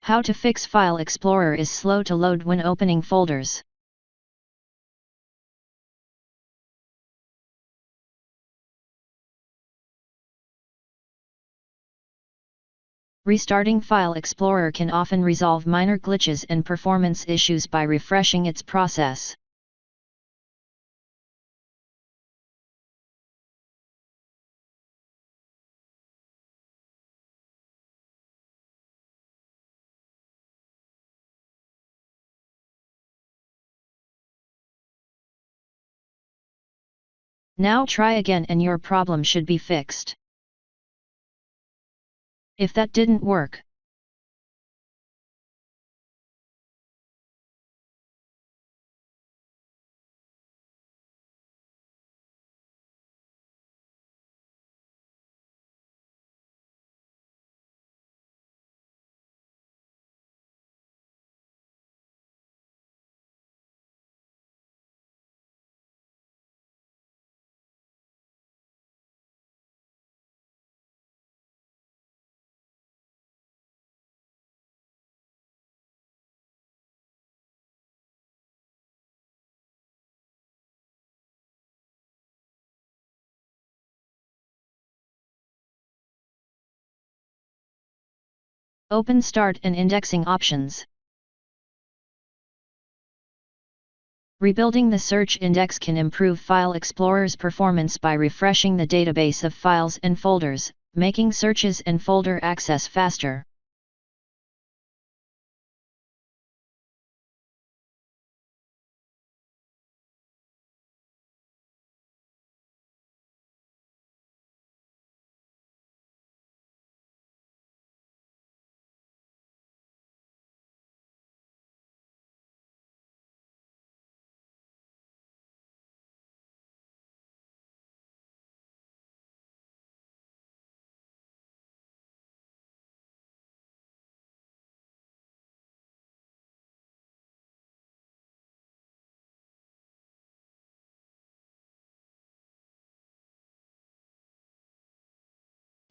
How to fix File Explorer is slow to load when opening folders. Restarting File Explorer can often resolve minor glitches and performance issues by refreshing its process. Now try again and your problem should be fixed. If that didn't work, open Start and Indexing options. Rebuilding the search index can improve File Explorer's performance by refreshing the database of files and folders, making searches and folder access faster.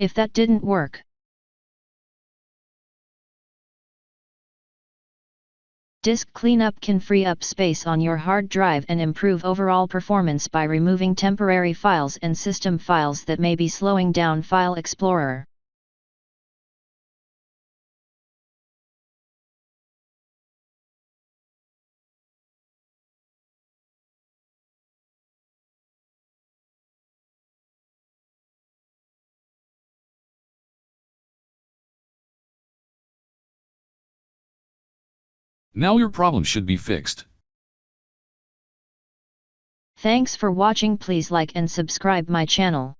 If that didn't work, disk cleanup can free up space on your hard drive and improve overall performance by removing temporary files and system files that may be slowing down File Explorer. Now your problem should be fixed. Thanks for watching. Please like and subscribe my channel.